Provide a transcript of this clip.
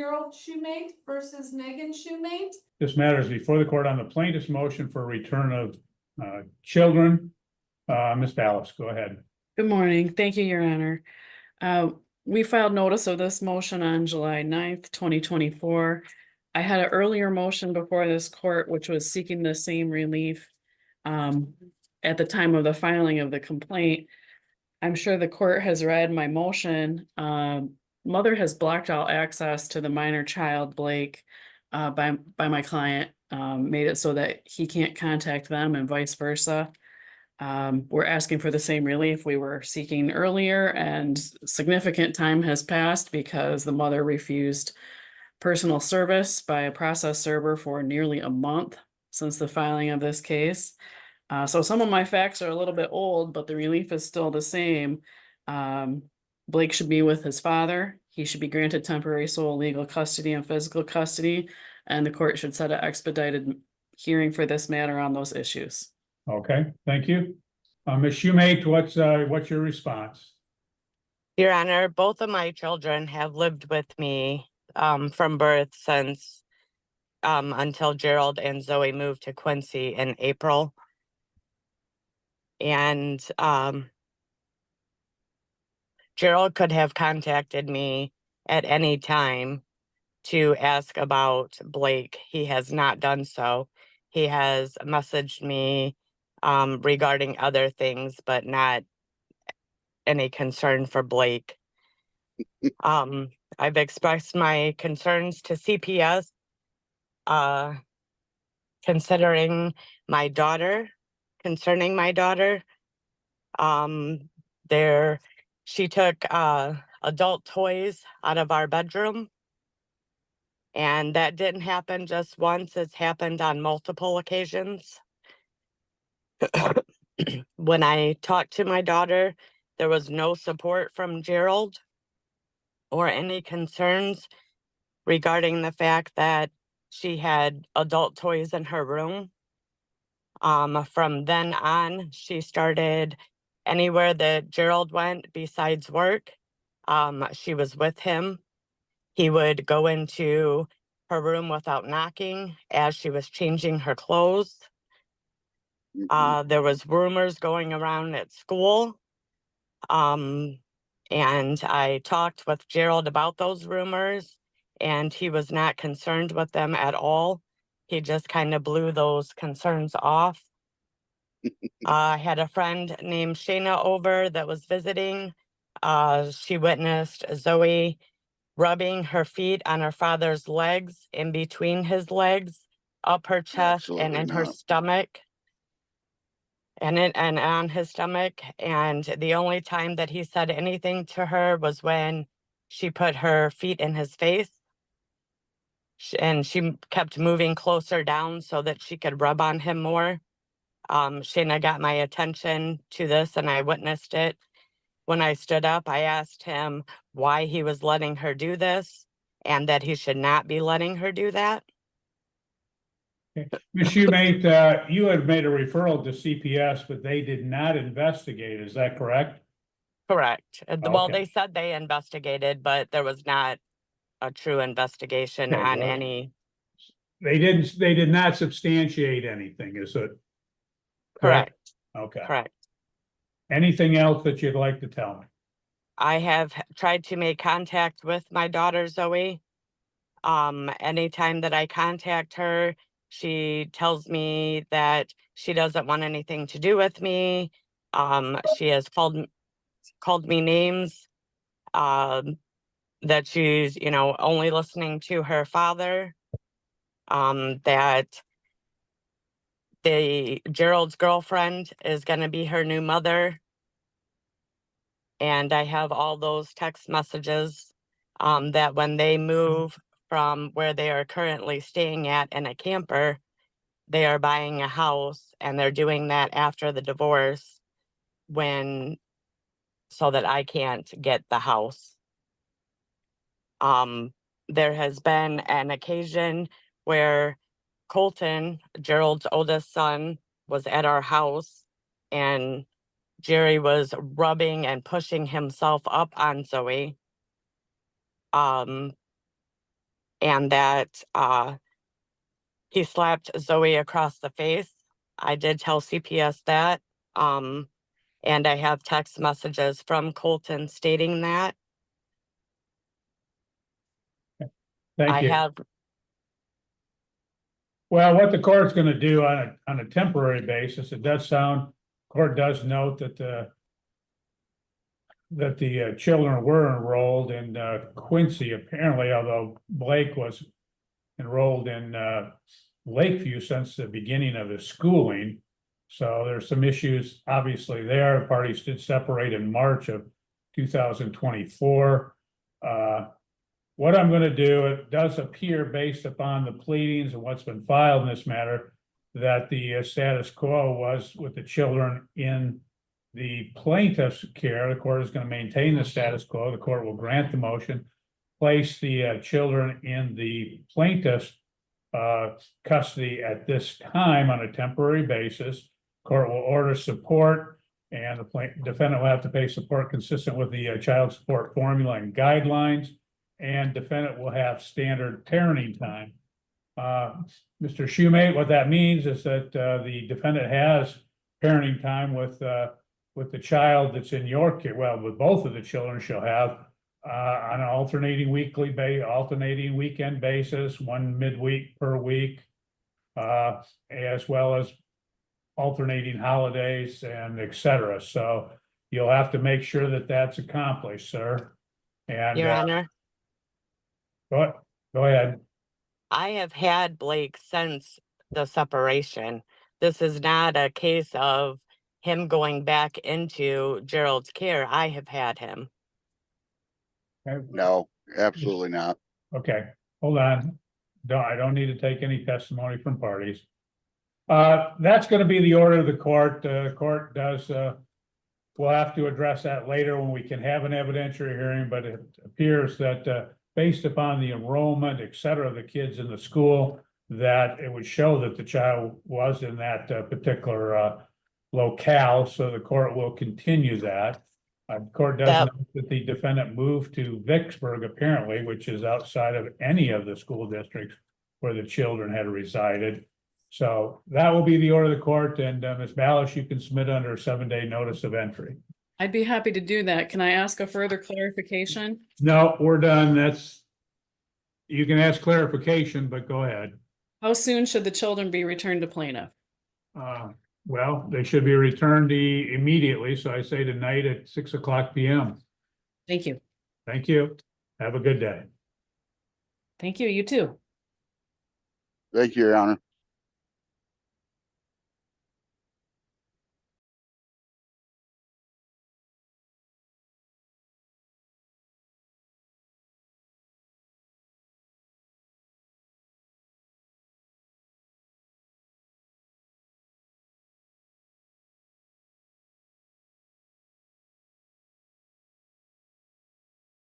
Gerald Shoemate versus Megan Shoemate. This matter is before the court on the plaintiff's motion for return of children. Ms. Ballas, go ahead. Good morning. Thank you, Your Honor. We filed notice of this motion on July 9th, 2024. I had an earlier motion before this court, which was seeking the same relief at the time of the filing of the complaint. I'm sure the court has read my motion. Mother has blocked all access to the minor child, Blake, by my client, made it so that he can't contact them and vice versa. We're asking for the same relief we were seeking earlier, and significant time has passed because the mother refused personal service by a process server for nearly a month since the filing of this case. So some of my facts are a little bit old, but the relief is still the same. Blake should be with his father. He should be granted temporary sole legal custody and physical custody, and the court should set an expedited hearing for this matter on those issues. Okay, thank you. Ms. Shoemate, what's your response? Your Honor, both of my children have lived with me from birth since until Gerald and Zoe moved to Quincy in April. And Gerald could have contacted me at any time to ask about Blake. He has not done so. He has messaged me regarding other things, but not any concern for Blake. I've expressed my concerns to CPS concerning my daughter. She took adult toys out of our bedroom, and that didn't happen just once. It's happened on multiple occasions. When I talked to my daughter, there was no support from Gerald or any concerns regarding the fact that she had adult toys in her room. From then on, she started anywhere that Gerald went besides work. She was with him. He would go into her room without knocking as she was changing her clothes. There was rumors going around at school. And I talked with Gerald about those rumors, and he was not concerned with them at all. He just kind of blew those concerns off. I had a friend named Shayna over that was visiting. She witnessed Zoe rubbing her feet on her father's legs, in between his legs, up her chest, and in her stomach. And on his stomach. And the only time that he said anything to her was when she put her feet in his face. And she kept moving closer down so that she could rub on him more. Shayna got my attention to this, and I witnessed it. When I stood up, I asked him why he was letting her do this and that he should not be letting her do that. Ms. Shoemate, you had made a referral to CPS, but they did not investigate. Is that correct? Correct. Well, Okay. they said they investigated, but there was not a true investigation Okay, on well, any. They did not substantiate anything, is it? Correct. Okay. Correct. Anything else that you'd like to tell me? I have tried to make contact with my daughter, Zoe. Anytime that I contact her, she tells me that she doesn't want anything to do with me. She has called me names, that she's, only listening to her father, that Gerald's girlfriend is going to be her new mother. And I have all those text messages, that when they move from where they are currently staying at in a camper, they are buying a house, and they're doing that after the divorce so that I can't get the house. There has been an occasion where Colton, Gerald's oldest son, was at our house, and Jerry was rubbing and pushing himself up on Zoe. and that he slapped Zoe across the face. I did tell CPS that. And I have text messages from Colton stating that. Thank I you. have, Well, what the court's gonna do on a temporary basis, it does sound, court does note that the children were enrolled in Quincy apparently, although Blake was enrolled in Lakeview since the beginning of his schooling. So there's some issues obviously there. Parties did separate in March of 2024. What I'm going to do, it does appear based upon the pleadings and what's been filed in this matter, that the status quo was with the children in the plaintiff's care. The court is going to maintain the status quo. The court will grant the motion, place the children in the plaintiff's custody at this time on a temporary basis. Court will order support, and the defendant will have to pay support consistent with the child support formula and guidelines, and defendant will have standard parenting time. Mr. Schumacher, what that means is that the defendant has parenting time with the child that's in your care. Well, with both of the children, she'll have on an alternating weekend basis, one midweek per week, as well as alternating holidays and et cetera. So you'll have to make sure that that's accomplished, sir. And Your Honor, go ahead. I have had Blake since the separation. This is not a case of him going back into Gerald's care. I have had him. No, absolutely not. Okay, hold on. I don't need to take any testimony from parties. That's gonna be the order of the court. Court does, we'll have to address that later when we can have an evidentiary hearing, but it appears that, based upon the enrollment, et cetera, of the kids in the school, that it would show that the child was in that particular locale, so the court will continue that. The court does Yep. note that the defendant moved to Vicksburg apparently, which is outside of any of the school districts where the children had resided. So that will be the order of the court, and Ms. Ballas, you can submit under a 7-day notice of entry. I'd be happy to do that. Can I ask a further clarification? No, we're done. You can ask clarification, but go ahead. How soon should the children be returned to plaintiff? Well, they should be returned immediately, so I say tonight at 6:00 p.m. Thank you. Thank you. Have a good day. Thank you. You too. Thank you, Your Honor.